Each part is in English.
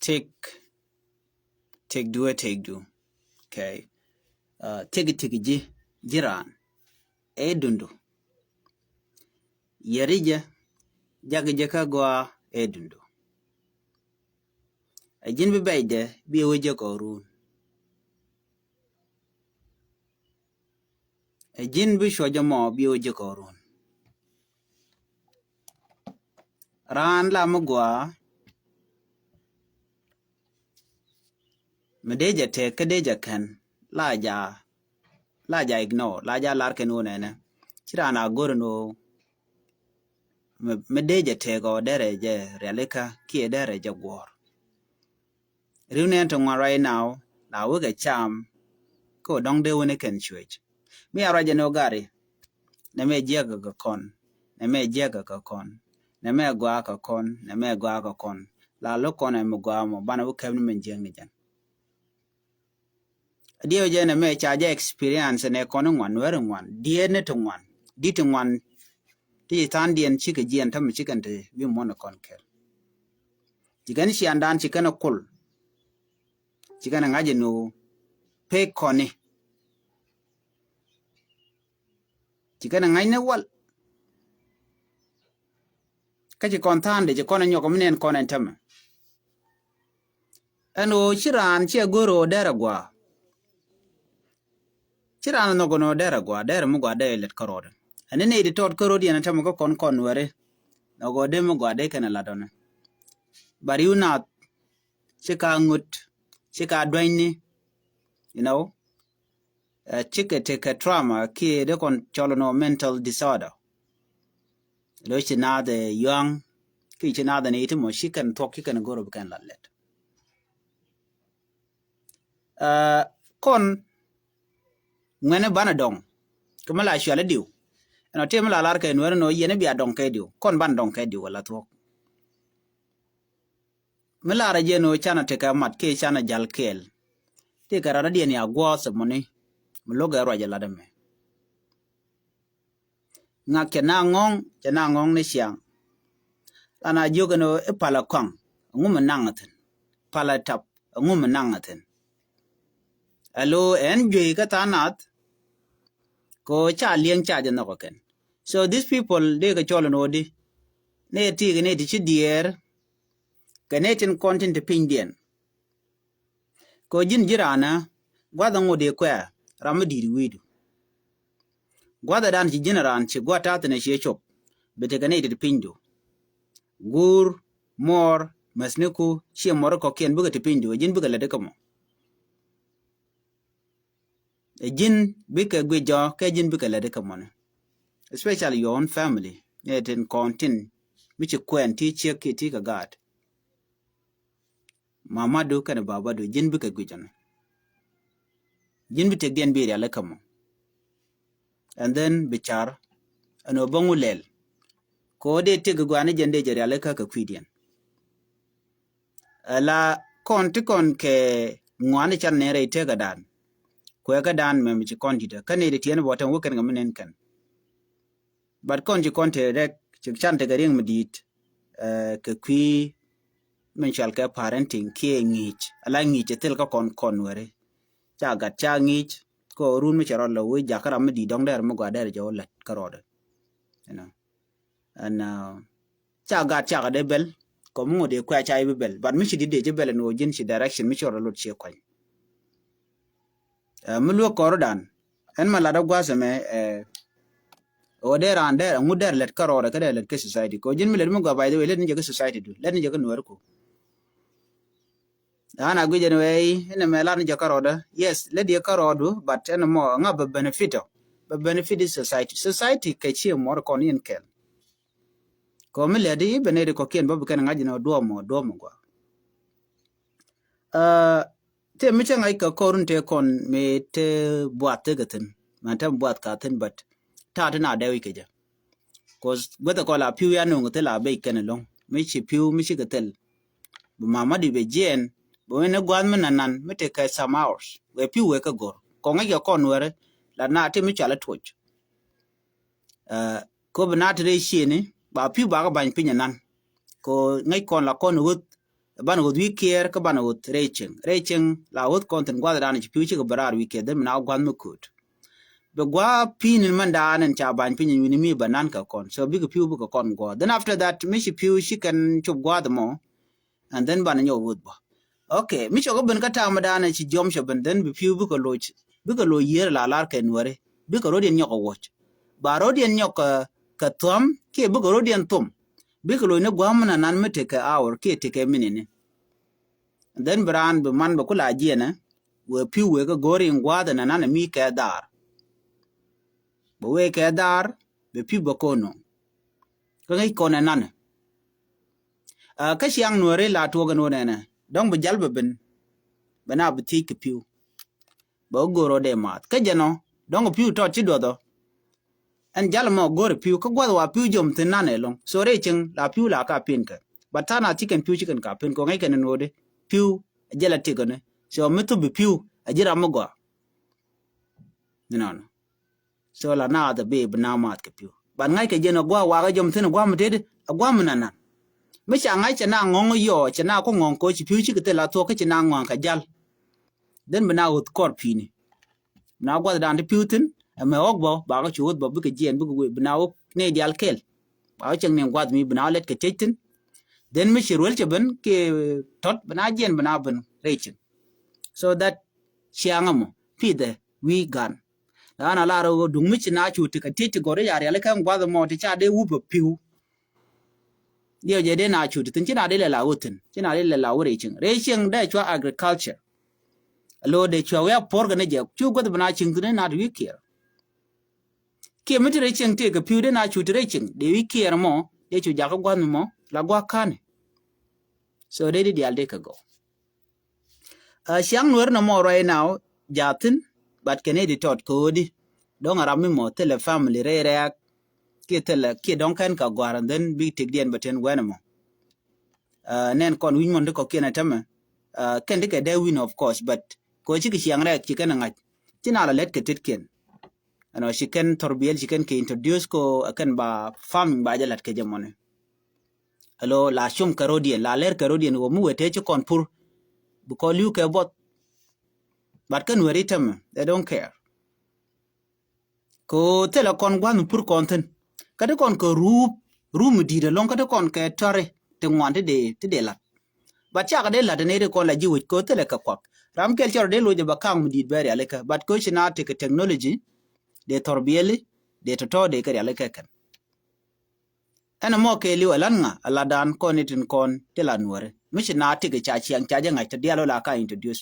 take do. Okay. Take jiran. Edundu. Yerija jaka gwa edundu. Ajin bi bayde bi weje ko run. Ajin bi shoja mo bi weje ko run. Ran la mugwa medeja te kadeja kan laja ignore laja larken wonene kirana gorno medeja te go dereje realika ki dereje gwor riune to one right now na wuga cham ko dong de woni ken chwech mi araje no gari na me jega ga kon na me jega ka kon na me gwa ka kon na me gwa ka kon la lo kon em gwa mo bana wu kemni men jengi jan dio je na me charge experience ne kon ngwan die ne to ngwan di to ngwan ti tan dien chike jien tam chicken te wi mon kon kel jigan shi andan chicken kul chicken ngaje no pe koni chicken ngai ne wal kaji kon tan de kon nyoko minen kon entam eno chiran che goro deragwa chiran no gono deragwa mu gwa de let karode anene de tot karodi na tam ko kon were no go de mu gwa de kana ladona bari una chika ngut chika dwani you know chika take a trauma ki de kon cholono mental disorder lo china the young ki china the ne mo shikan talk kan goro kan lalet kon ngene bana dong kamala shwala diu no tem la lar ken no yene bia dong ke diu kon ban dong ke diu wala to mala ra je no chana te ka mat ke chana jal kel te karara dien ya gwo se moni mloga ro jala dame ngak ke na ngong ne siang ana jogano e pala kwang ngum nangaten pala tap ngum nangaten alo en jwe ka tanat ko cha lieng cha je no ken so these people they ga cholo no di ne ti ne di chi dier kanetin content pindien ko jin jirana gwada ngode kwa ramadiri widu gwada dan ci generan ci gwata tane shi chop bete ganede pindo gur mor masniku shi mor ko ken buga te pindo jin buga la de kamo jin bika gwejo ke jin buga la de kamo especially your own family netin kontin michi kwen ti check ti ka god mama do kana baba do jin buga gwejo jin bite gen bi ya la kamo and then bichar ano bangulel ko de te gwana jende jere ale ka kwidien la kon ke ngwane chan ne re te gadan ko ga dan me mi kon dida kane de tien botan woken ngamnen kan but kon ji kon te rek chan te garing medit ke kwi men chal ka parenting ke ngich ala ngich tel ka kon were cha gat cha ngich ko run mi charo lo wi jakara mi di dong der mo gwa der jo let karode you know and cha de bel ko mo de kwa cha ibe bel but mi chi de je bel no jin chi direction mi choro lot che kwan mi lo korodan en mala da gwa seme o der an der ngu der let karode ka der let ke society ko jin mi let mo gwa by the way let ni je society du let ni je no ko ana gwe no way ene me la ni je karode yes let de karodu but en mo nga be benefit society ke chi mo ko ni en kel ko mi ledi benede ko ken babu kan ngaji no do mo gwa te mi ngai ka korun te kon me te buat gaten man tam buat ka ten but ta na da wi keja cause gwada ko la piu ya no ngote la be ken long mi chi piu mi chi gatel bu mama di be jen bo ne gwan men nan mi te ka some hours we piu we ka gor ko ngai ko nwere la na te mi chala twoj ko bna te shi ni ba piu ba ga ban pinya nan ko ngai kon la kon wut ban wood we care ka ban wood reching la wood content gwa dan ci piu ci ko barar we care dem na gwan mu kut be gwa pin man dan en cha ban pin ni mi banan ka kon so big piu bu ka kon gwa then after that mi ci piu she can chop gwa the mo and then ban nyo wood ba okay mi cho ben ka ta ma dan ci jom sho ben then be piu bu ko lo yer la lar ken wore bi ko rodien nyoko watch ba rodien nyoko ka tom ke bu ko rodien tom bi ko lo ne gwa mana nan mete ka hour ke te ke minine then bran be man ba kula jena we piu we go gori ngwa da nan mi ka dar bo we ka dar be piu ba kono ko ngai kona nan ka siang nuore la to ga no ne dong be jalbe ben bana be ti ke piu ba goro de mat ka jeno dong piu to ti do do en jal mo gori piu ko gwa wa piu jom tin nan elong so re ching la piu la ka pin ka batana chicken piu chicken ka pin ko ngai ken no de piu jela ti gone so mitu be piu ajira mo gwa no so la na da be na mat ke piu ban ngai ke jeno gwa wa ga jom tin gwa mte gwa munana me cha ngai cha na ngong yo cha na ko ngong ko chi piu chi ke te la to ke cha na ngong ka jal den bana ut kor pini na gwa da piu tin me ogbo ba ga chuot bo ke jen bu bana ok ne dial kel ba chang ne gwa mi bana let ke tetin den me shirwel che ben ke tot bana jen bana ben rechin so that chiangamo pide we gan ana la ro dung mi na chu ti ka ti gore ya le kan gwa mo ti cha de wu bo piu dio je de na chu ti tin na de la utin na de la rechin da chwa agriculture lo de chwa we por ga ne je chu go bana ching ne na de care ke mi ti rechin te ka piu de na chu ti rechin de we care mo de chu ja ka gwa mo la gwa kan so they did the ka go siang nuer no more right now jatin but Kennedy tot kodi don arami mo tele family re ke tele ke don kan ka gwaran then big tig dien baten wenamo nen kon win mon ko kena tama ken de ke de win of course but ko chi ki siang re ki kana ngai tina la let ke titken ano she can torbiel she can ke introduce ko kan ba farming ba jalat ke jamone hello la shum karodien la ler karodien wo mu wete chi kon pur because you care bot but can we retem they don't care ko tele kon gwan pur konten kada kon ko room di de long kada kon ke tore te ngwande de la but cha kada la de ne kon la jiwit ko tele ka kwak ram kel chor de lo je bakang di bere aleka but ko china te technology de torbieli de to de kare aleka kan ana mo ke liwa langa ala dan kon itin kon te la nuore mishi na te ke cha chiang cha janga te dialo la ka introduce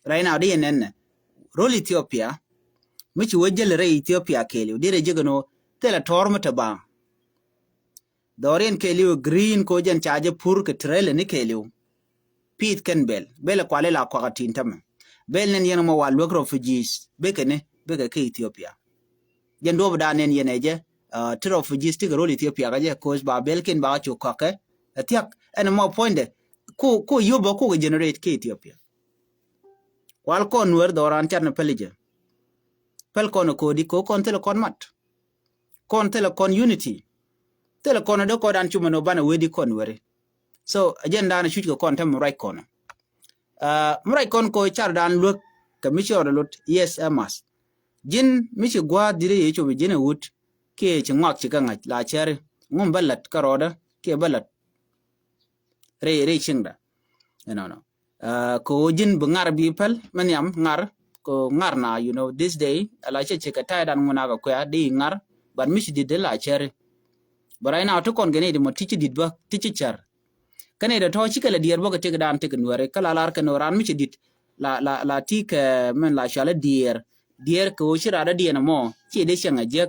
right now de nen role Ethiopia michi wajel re Ethiopia keliu dire jigano tela tormata ba dorien keliu green ko jan chaje pur ke trele ni keliu pit ken bel kwale la kwa tintam bel nen yen mo wa lok refugees bekene beke ke Ethiopia jan do da nen yeneje tro refugees ti role Ethiopia ga je ko ba bel ken ba chu kwake atiak en mo point ko yobo ko generate ke Ethiopia wal kon wer doran charne pelije pel kono kodi ko kon tele kon mat kon tele kon unity tele kono do ko dan chuma no bana wedi kon were so agenda na shuti ko kon tam right kono right kon ko char dan look commission lot yes amas jin michi gwa dire yecho be jene wut ke chingak chikanga la chere ngum balat karoda ke balat re chingda no ko jin bungar bi pel maniam ngar ko ngar na you know this day ala che ka ta dan nguna ga ko ya di ngar ban mishi di de la chere barai na to kon gene di mo tichi di ba tichi char kane da to chi kala dier bo ka te dan te nuare kala lar ka noran mishi di la ti ka men la shala dier ko shira da diena mo chi de shanga je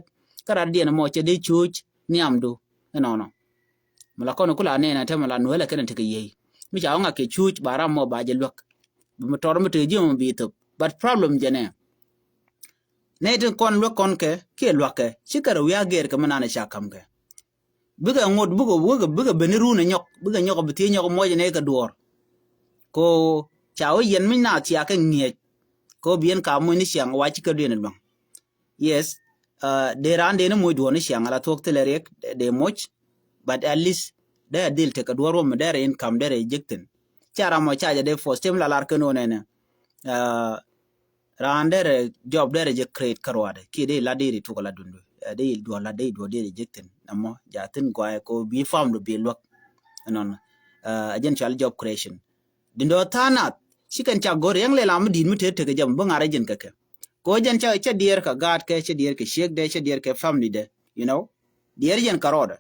kara diena mo che de chuch niamdu no mala kono kula ne na tema la nuela kana te yi mi ja nga ke chuch bara mo ba je lok mo tor mo te ji mo bi to but problem jene ne de kon lo kon ke lo ke sikara wi ager ka manana shakam ke biga ngod biga beniru na nyok biga nyok bi ti nyok mo je ne ka duor ko chawo yen mi na ti aka ngie ko bien ka mo ni siang wa ci ka de no yes de ran de no mo do ni siang ala tok telerek de moch but at least de deal te ka duoro me de income de ejectin chara mo charge de for stem la lar keno ne randere job de je create karwade ki de la de to la dundu de do la de do de ejectin namo jatin gwa ko bi farm do bi lok non agential job creation dindo tanat chicken cha gor yang le lam din mute te jam bo ngare jen kake ko jen cha dier ka gat ke cha dier ke shek de cha dier ke family de you know dier jen karoda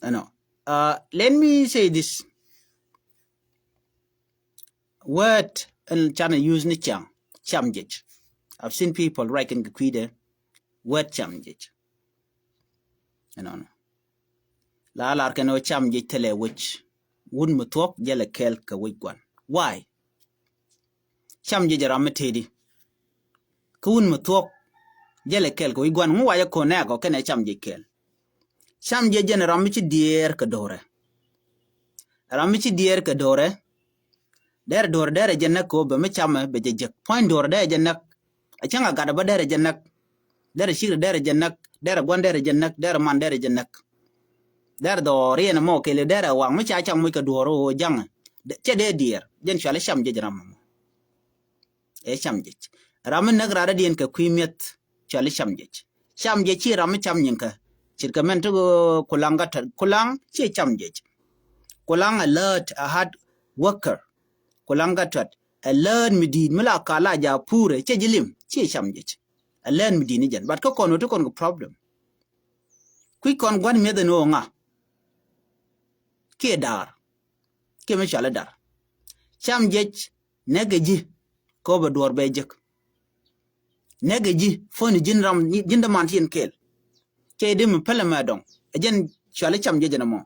no let me say this word and chana use ni chamjech. I've seen people writing the kwide word chamjech, you know la lar ke no chamjech tele which wun mutok jele kel ka wigwan why chamjech rametedi kun mutok jele kel ko wigwan mu waya ko ne ko kene chamjech kel chamjech jen ramichi dier ka dore ramichi dier ka dore der dor der jenna ko be me chama be jejek point dor der jenna achanga gada ba der jenna der shir der jenna der gon der jenna der man der jenna der do rien mo kele der wang me cha chang mu ka doro jang che de dier jen chale sham je ram e sham je ram nag rara dien ka kwimet chale sham je chi ram cham nyin ka chirka men to kulanga kulang chi cham je kulang alert a hard worker kulanga tot a learn midin mala kala ja pure che jilim che chamjech a learn midin jen but ko kono to kon problem kui kon gwan me de no nga ke dar ke me chala dar chamjech negeji ko be dor be jek negeji foni jinram jinda man tin kel ke dim pele ma dong jen chala chamjech na mo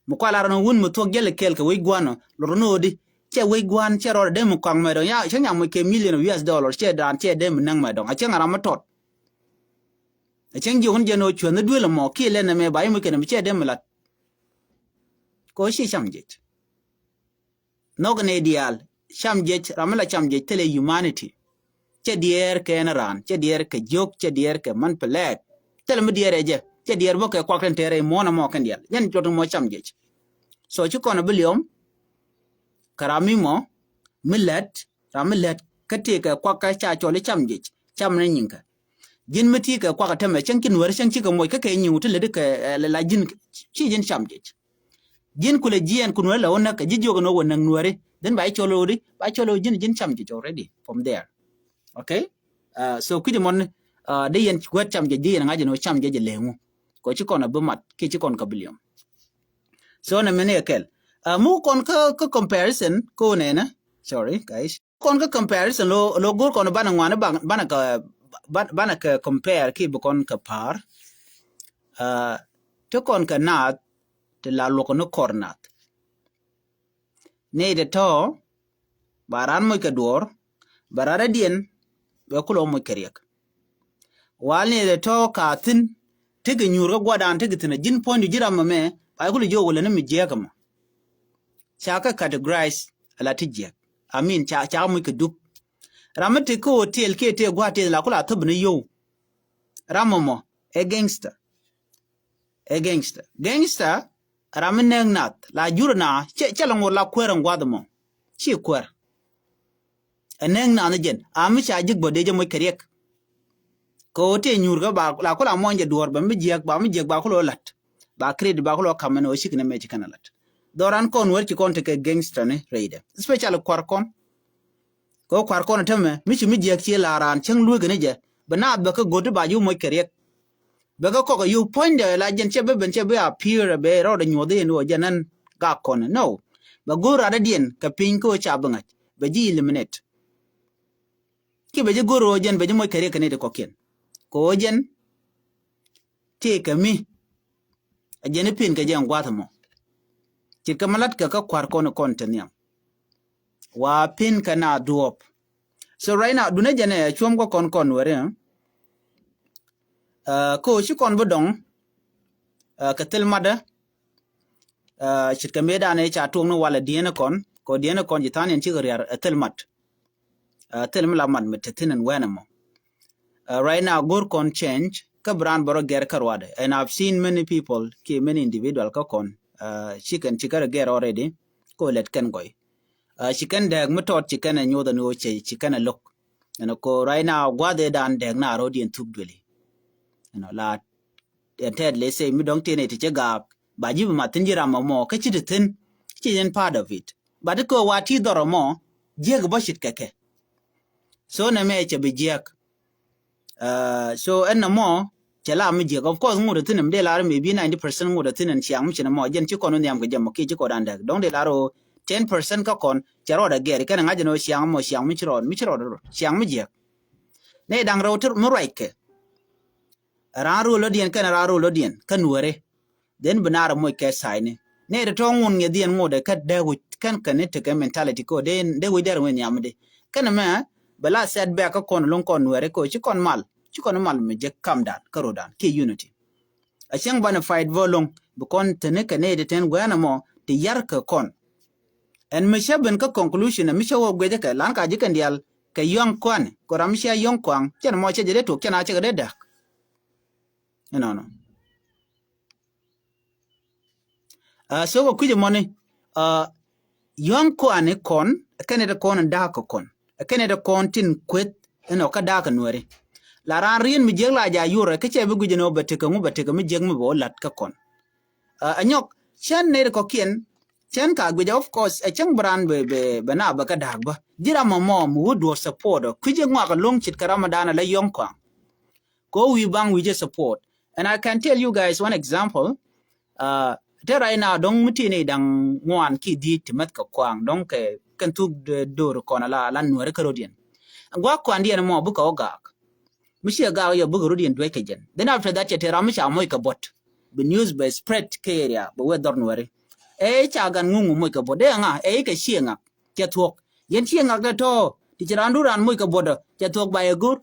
mu kwala ran wun mu to gele kel ka we gwano lorno di che we gwan che ro de mu kwang ma dong ya che nyam ke million of US dollars che dan che de mu nang ma dong a che ngara ma tot a chen ji hun je no chwen du le mo ki le na me bai mu ke na che de mu lat ko shi chamje no gne ideal chamje ramala chamje tele humanity che dier ke na ran che dier ke jok che dier ke man pelek tele mu dier je che dier bo ke kwa kan tere mo na mo kan dial yen to mo chamje so chu kono biliom karami mo millet ramilet kate ka kwa ka cha chole chamje cham na nyinka jin meti ka kwa ka teme chen kin wer chen chi ka moy ka ke nyu to le de ka la jin chi jin chamje jin kule jien kun wala wona ka jijo no wona nuore den bai cholo di bai cholo jin chamje already from there okay so kidi mon de yen kwat chamje di na ngaje no chamje je lengu ko chi kono bumat ki chi kon ka biliom so na mene kel mu kon ka comparison ko ne na sorry guys kon ka comparison lo gor kon bana ngwana bana ka compare ki bu kon ka par to kon ka nat te la lo kon kornat ne de to baran mo ka dor barara dien be kulo mo keriek wal ne de to ka tin tege nyuro gwadan tege tina jin point jira mame ay kulo jo wala mi jegama chaka categorize ala tijje amin cha mu ke duk ramate ko hotel ke te gwate la kula tubne yo ramomo e gangster ramen nat la jurna che la ngor la kweran gwadamo chi kwer eneng na jen ami cha jig bode je mo keriek ko te nyurga ba la kula monje duor ba mi jek ba kulo lat ba credit ba kulo kamane o shikne me chikana lat doran kon wer ci kon te ke gangster ne reide special kwarkon ko kwarkon teme mi jek ci laran cheng lu gane je bana ba ka godu ba yu mo keriek ba ga ko yu point de la jen che ben che ba appear be ro de nyode no janan ga kon no ba gora da dien ka pin ko cha bangat ba ji eliminate ki be je goro jen be mo keriek ne de koken ko jen te ka mi ajene pin ka jen gwatamo chika malat ka kwar kono content yang wa pin kana duop so right now dune jane chuom ko kon were ko shi kon bodong ka tel mada chika meda ne cha tung no wala diena kon jitanen chi gariar tel mat tel mala man metetinan wenamo right now gor kon change ka brand boro ger karwade. And I've seen many people, many individual ka kon, she can get already, ko let can go. She can dag mutot, she can know the no she can look. Ko right now, what they done dag na rodi and took dwelly. La, and Ted, let's say, me don't tell it to gag, but you matinjira more, catch it thin, she isn't part of it. But the ko what either or more, jeg bushit keke. So na me be jeg. So and no more, chala me jeg. Of course, more the thin de la maybe 90% more the thin and chiang much more. Jen chikon on the amgajamoki chiko and don't de laro 10% kakon, charoda get, can imagine no chiang mo chiang michro, chiang me jeg. Ne dang rotor muraike. Raru lodian can raru lodian, can worry. Then banara mo ke sign. Ne the tongue on the and more the cut there with can connect a mentality code, then they will there when yamade. Can a man, Bala said back a con long con where ko chikon mal me je come down, karodan, key unity. A chang fight volung, bukon teneka nade ten guanamo, the yarka con. And Mishaben ka conclusion a Misha Gwedeka, Lanka Jikandial, ka young kwan, Koramsha young kwang, Jan Mocha to can I check a deck? No. So quid money, young kwan con, a Canada con and dark con. A Canada contin quit and oka dark and worry. Laran rien mi jeng la ja yura ke che bugu jeno beteke mi jeng mi bo lat ka kon. Anyok chen ne ko kien chen ka gwe of course a cheng brand be na ba ka dag ba. Jira mo would was support ku je ngwa ka long chit ka Ramadan la yong kwa. Ko we bang we just support. And I can tell you guys one example. Right now dong muti ne dang ngwan ki di timat ka kwang dong ke kan tu do ko na la nuere ka rodien. Ngwa kwandi en mo bu ka ogak. Misha ga ya bugu rudi and dweke jen. Then after that yetera misha moika bot. The news by spread ke area but we don't worry. Cha gan ngungu moika bot. De nga ke shienga ke twok. Yen shienga ga to ti chirandu ran moika bot ke twok ba egur.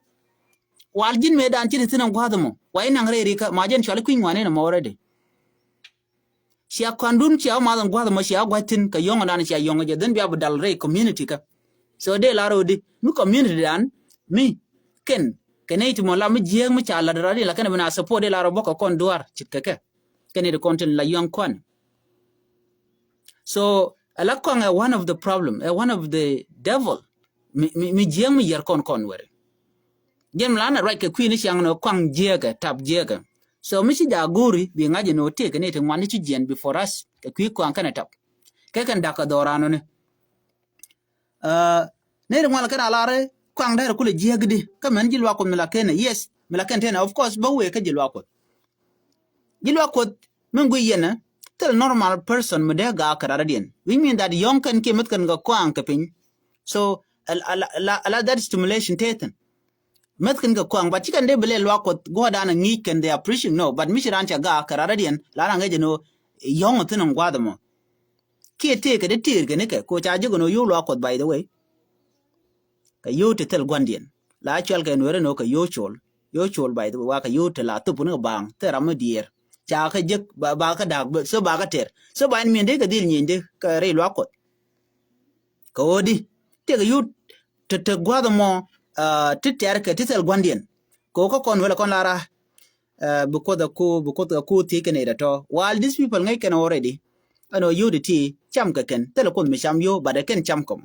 Wal jin me dan chiri tinam gwadamo. Wa ina ngre rika ma jen chwali kwin wane na mo already. Shia kwandun chia ma dan gwadamo shia gwatin ka yonga dan shia yonga je then bi abdal re community ka. So de la rodi mu community dan mi ken keneti mo la mi jeng mi chala radi la kana bana support de la roboko kon duar chitkeke keneti content la young kwan. So ala kwang one of the problem one of the devil mi jeng mi yer kon were jem lana right ke queen shang no kwang jega tap jega. So mi si da guri bi ngaje no te keneti ngwani chi jen before us ke kwi kwang kana tap ke kan daka dorano ne ne ngwala kana lare kwang dare kule jegdi ka men jilwa ko milakene yes milakene tena of course ba we ka jilwa ko men go yena tell normal person me de ga karadien we mean that young can kemet kan ga kwang ka pin so ala that stimulation teten met kan ga kwang ba chikan de bele lwa ko go da na ngi kan they appreciate no but mishiran cha ga karadien la nga je no young tenen gwadamo ke te ka de tir ke ne ko cha je go no yu lwa ko by the way ka yo te tel gwandien la chal ka nwere no ka yo chol by the way ka yo te la tupu no bang te ram dier cha ka jek ba ka dag so ba ka ter so ba mi de ka dil nyinde ka re lo ko odi te ka yo te gwada mo te ter ka te tel gwandien ko kon wala kon lara bu ko da ku ti ke ne da to while these people ngai can already ano yo de ti cham ka ken tel kon mi cham yo ba de ken cham kom.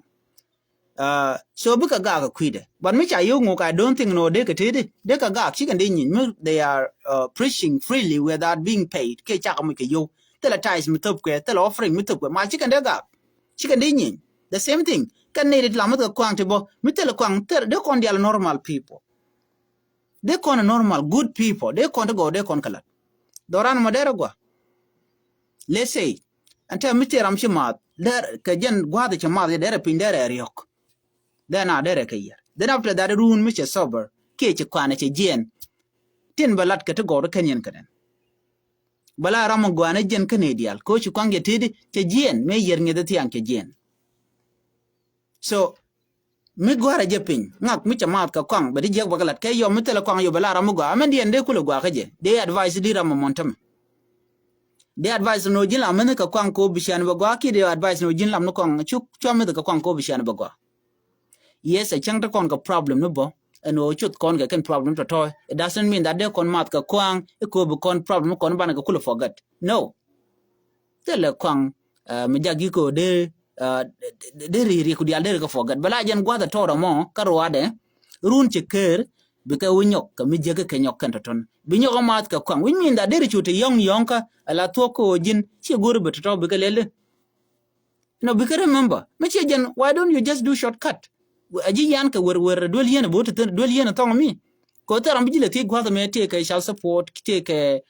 So buka ga ka kwide but me cha yo ngo I don't think no de ka tede de ka ga chicken de nyin they are preaching freely without being paid ke cha ka mo ke yo tela ties mi top ke tela offering mi top ma chicken de ga chicken de nyin the same thing kan ne de la mo ka kwang te bo mi tela kwang ter de kon dia normal people de kon normal good people de kon go de kon kala doran mo de go let's say anta mi teram shi ma der ka jen gwa de ma de pin de riok then adere ke yer then after that run mi che sober ke che kwana che jen tin balat ke to go kenyen kanen bala ram gwana jen kanedial ko chi kwange tidi che jen me yer ngede tian ke jen so mi gwara je pin ngak mi che mat ka kwang badi je bagalat ke yo mi tele kwang yo bala ram gwa amen dien de kulo gwa ke je de advice di ram montam de advice no jin amen ka kwang ko bishan bagwa ki de advice no jin lam no kwang chuk chwa mi ka kwang ko bishan bagwa yes a chang ta kon ka problem no bo no chut kon ga ken problem to toy. It doesn't mean that they kon mat ka kwang it could be kon problem kon ban ga kula forget. No. Tele kwang mi jagi ko de ri ku dial de ka forget. Bala jen gwa da tora mo karwade run che ker bika winyok ka mi jege ke nyok kan ton. Binyo mat ka kwang. We mean that they chut young ka ala to ko jin chi guru beto bika lele. No, because remember, why don't you just do shortcut? Aji yan ka wer dwel yen bo te dwel yen tong mi. Ko ta ram bijile te gwa me te ka shall support te ka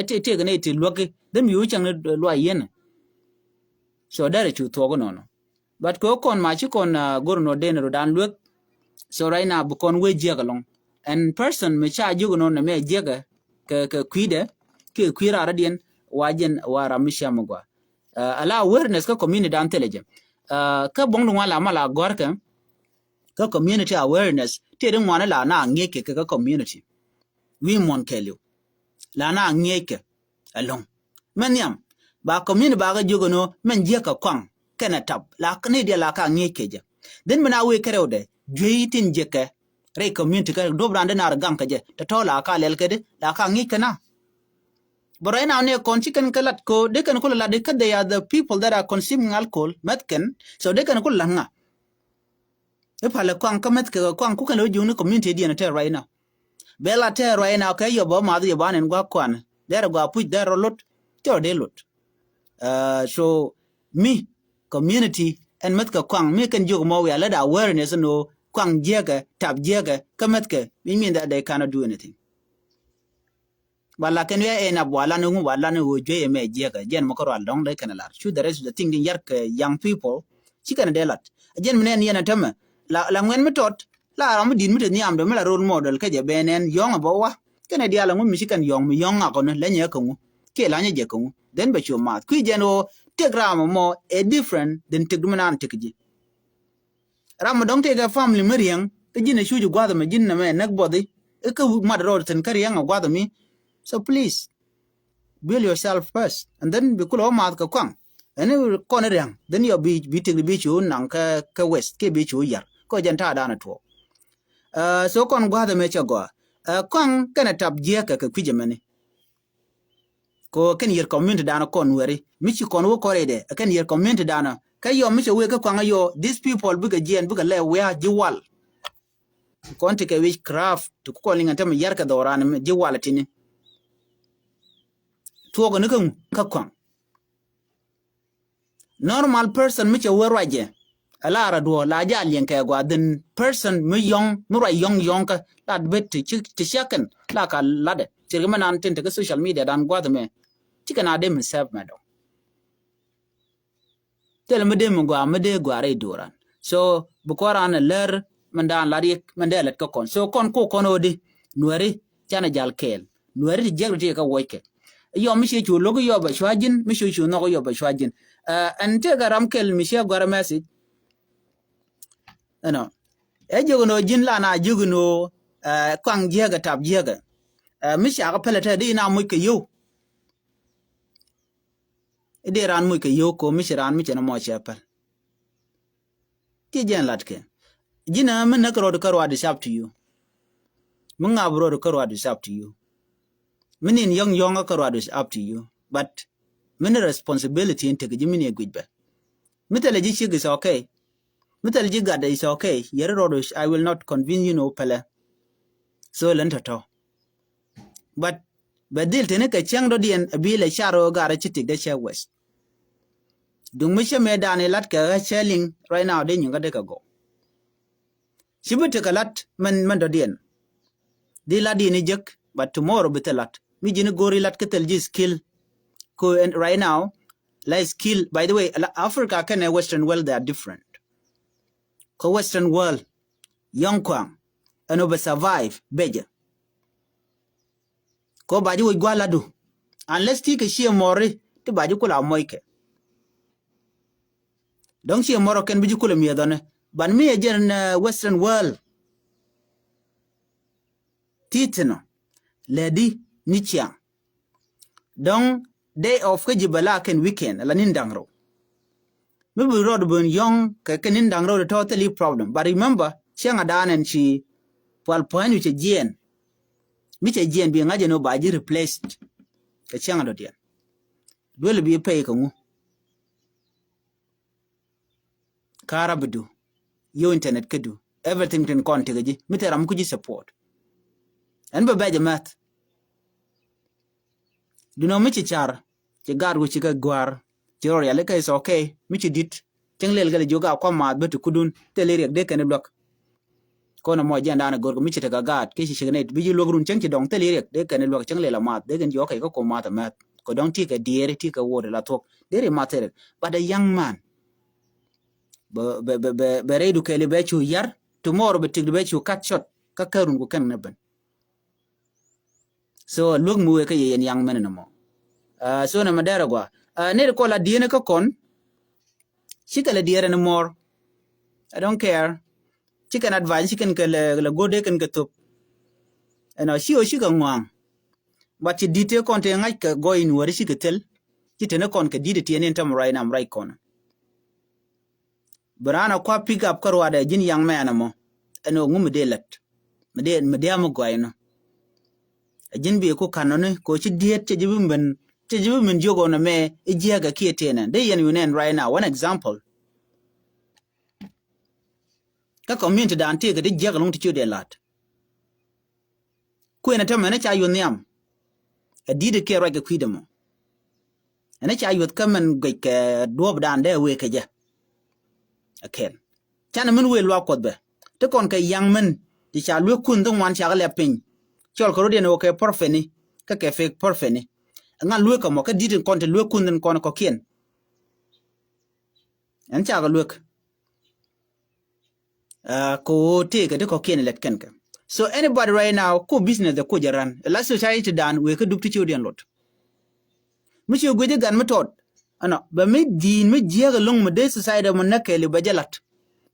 te ne te loke dem yu chang lo yen. So that is to no. But ko kon ma chi kon gor no den ro dan look. So right now bu kon we jega long. And person me cha jugo no na me jega ka kwide ke kwira radien wajen wara mishamugwa. Ala awareness ka community intelligence ka bong dungwa la mala gorka ka community awareness te ding wana la na ngeke ka community we mon kelyo la na ngeke along menyam ba community ba ga jogo no men je ka kwang kana tab la kne dia la ka ngeke je den mena we kerewde joyitin je ka re community ka do brande na gang ka je to la ka lel kede la ka ngeke na. But right now, chicken kalat ko they can call they are the people that are consuming alcohol, metken, so they can call langa. If I kwang kamet kwang kukan lo junu community diana right now. Bella tear right now, okay, your bomb mother your ban and guaquan. There go put there a lot, they lot. So me, community and metka kwang, me can joke more we are let awareness no kwang jagger, tap jagger, kametke, we mean that they cannot do anything. Wala ken we na wala no wala no je me jega jen mo ko long de kan la chu the rest of the thing din yark young people chi kan de lat jen menen yana tama la ngwen metot la ram din mit ni am de la role model ke je benen yong bo wa ken dia la ngum mi kan yong mi yong ko ne le nye ko ke la nye je ko den be chu mat ku jen o tegram mo a different than tegman tekji ram dong te ga family meriang te jine chu ju gwa me jin na me nak body e ko mad ro ten kariyang gwa mi. So please build yourself first, and then be cool mat ka kwang. And you corner yang. Then you be take the beach you nang ka west ke beach you yar. Ko janta dana to. So kon gwa the mecha go. Kwang kana tap jia ka kwijemani. Ko ken yer community dana kon weri. Michi kon wo korede. Ken yer community dana. Ka yo michi we ka kwang yo these people biga jien biga le we jiwal. Kon take witchcraft to calling atam yar ka doran jiwal tini. Tuogo nikung ka kwang. Normal person miche weraje. Alara duo la ja lien ka gwa den person mi yong ka la bet ti shaken la ka lade. Chirgama nan tente ka social media dan gwa me. Chika na dem self medo. Tele me dem gwa re duran. So bukora an ler mandan ladik mandelet ka kon. So kon ko odi nueri chana jal kel. Nueri jegri ka woike. Yo mishi chu logo yo ba shwajin mishi chu no yo ba shwajin ante garam kel mishi gwara message no e jogo no jin la na jogo no kwang jega tab jega mishi aga pelete di na mu ke yo ide ran mu ke yo ko mishi ran mishi na mo chapel ti jen latke jina men na karo karwa de up to you mun abro de karwa de up to you Minin young karwad is up to you, but many responsibility in take Jiminy a good bet. Metallurgy is okay. Metallurgy gada is okay. Yerodos, I will not convince you no pele. So lentato. But deal to make a chang dodian a bill a sharo gara chitik the share west. Dung misha me dan a latka shelling right now, then you gotta go. She would take a lot mandodian. The lady in eject, but tomorrow bit a lot. Mijin gori lat ketel ji skill ko and right now like skill by the way Africa can a western world they are different ko western world young kwang and over survive beje ko baji wo gwala du unless ti ke shie mori ti baji kula moike don shie moro ken biji kula mi done ban mi ejen western world titino lady nichiang Dong day of Kajibala ken weekend la nindangro. Maybe road bun young kanindanro totally problem. But remember, Chiang Adan and she pal poinu che jien mi che jien bi ngaje no ba ji replaced ke changa do dia dole bi pay ko ngu kara budu yo internet kedu everything tin kon tegaji mi teram ku ji support en ba baje mat duno mi ci char ci gargu ci ka gwar ci ror yale kay so okay mi ci dit tenglel gale joga ko ma betu kudun telerek de ken blok kono mo jenda na gorgo mi ci tega gat ke ci shignet bi ji logrun ceng ci dong telerek de ken blok cenglela mat de gen jo kay ko mata mat ko dong ti ka diere ti ka wode la tok dere matere but a young man be redu ke le be ci yar tomorrow be tig be ci cut shot ka karun ko ken neben so lug mu ke yen young man no mo so na madara gwa ne ko la diene ko kon chikala diere no more I don't care chicken advance chicken ke le gode ken ke top and she o shi ka ngwang but ti dite kon te ngai ka go in wori shi ke tel kitene kon ke dite tiene tam right nam right kon brana kwa pick up karwa da jin young man mo eno ngum de lat mede am go ino jin bi ko kanone ko chi diet che jibu men jogo na me ejiaga kietena de yen yunen right now one example ka community dan te ga de jaga long ti de lat ku ena tamane cha yuniam adide ke raga kwidemo ena cha yut kamen ge dob dan de we ke ja aken chana men we lwa kodbe te kon ka yang men ti cha lwe kun dong wan cha le pin chol ko de no ke porfeni ka ke fake porfeni nga lwe ka mo ka didin kon te lwe kun den kon ko kien en cha ga lwe ko te ka de ko kien let ken ka so anybody right now ko business da ko jaran la society dan we ka dupti chodien lot mi chi gwe gan metod ana ba me din me jiega long me de society mo nakele bajalat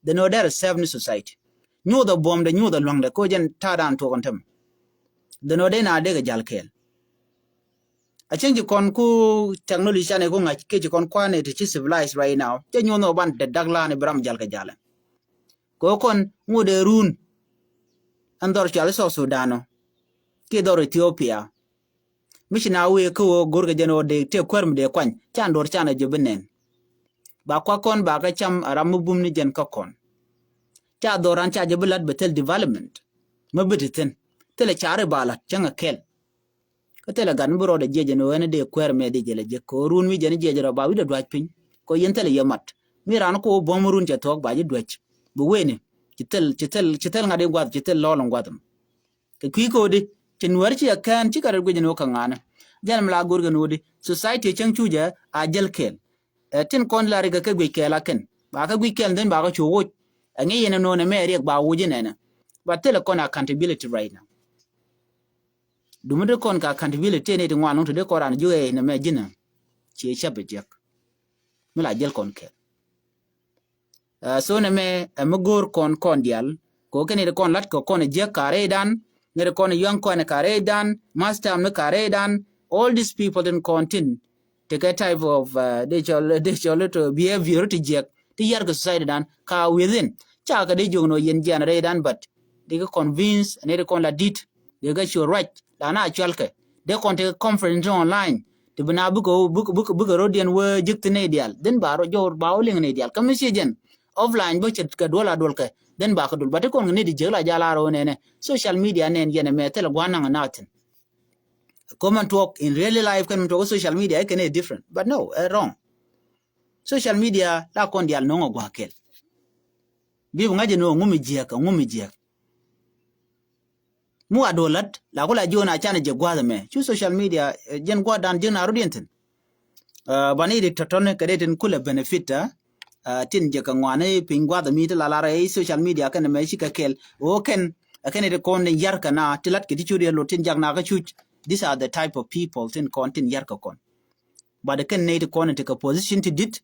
the no there seven society nyu the bomb the nyu the long the ko jen tadan to kontam the no de na de ga jalkel a change kon ku technology chane ko ngach ke kon kwane to civilized right now te nyu no ban de dagla ne bram jal ka jala ko kon ngude run andor chal so sudano ke dor Ethiopia mishina we ko gorga jeno de te kwerm de kwan chan dor chana jobenen ba kwa kon ba ka cham aram bum ni jen ka kon cha doran cha jebulat betel development mabititen tele chare balat changa kel ko tele gan buro de jeje no ene de kwerme de jele je ko run wi jen jeje ba wi de dwaj pin ko yen tele yamat mi ran ko bom run cha tok ba ji dwaj bu wene chitel ngade gwad chitel lolon gwadam ke kwi ko de tin warchi akan chikare gwe no kangana jam la gurga no de society chang chuja a jel kel tin kon la riga ke gwe kela ken ba ka gwe kel den ba ka chuwo ange yene no na me riek ba wuje nena ba tele kon accountability right now dumude kon ka accountability ne de ngwan to de koran juwe na me jina chi chabe jek mila jel kon kel so na me amugor kon dial ko ken de kon lat ko kon je kare dan ne kon young kon kare dan master me kare dan all these people in content to get type of they shall to behavior to je to yar go society dan ka within cha ka de jogno yen generate dan but they go convince ne kon la dit they get your right la na chalke de kon te conference online to bina bugo rodian we jiktene dial den baro jor bawling ne dial kamisijen offline bo chet ka dola dolka den ba ka dul bate kon ne di jela jala ro ne social media ne yene me tele gwana natin come and talk in real life can talk social media can different but no wrong social media la kon dial no ngwa kel bi ngaje no ngumi jiak mu adolat la kula jona chana je gwa me chu social media jen gwa dan jen arudinten bani ri totone kadeten kula benefita tin je ka ngwane pingwa da mi la la social media kan me shi ka kel o ken de kon yar kana tilat ke tichuri lo tin jag na ka chuch these are the type of people tin kon tin yar ka kon but ken ne de kon te ka position to dit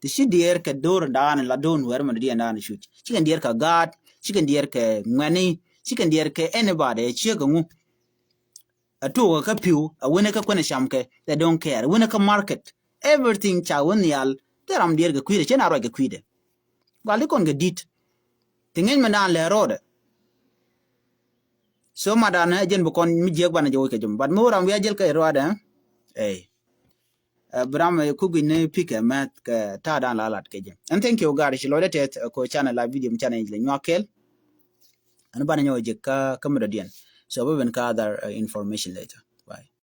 the shi der ka dor dan la don wer man dia dan chuch shi kan der ka gat shi kan der ka ngani shi kan der ka anybody chi ga ngu atu ka piu a wona ka kona shamke they don't care wona ka market everything cha won yal teram der ga kwide chena ro ga kwide gali kon ga dit tingen man dan le rode so madan jen bu kon mi jeg bana jo ke jum bad mo ram ya jel ka roada bram ku ne pike mat ka ta dan la lat ke jum and thank you gar shi lodet ko channel la video channel le nyakel an bana nyo je ka kamera dien so we can gather information later. Bye.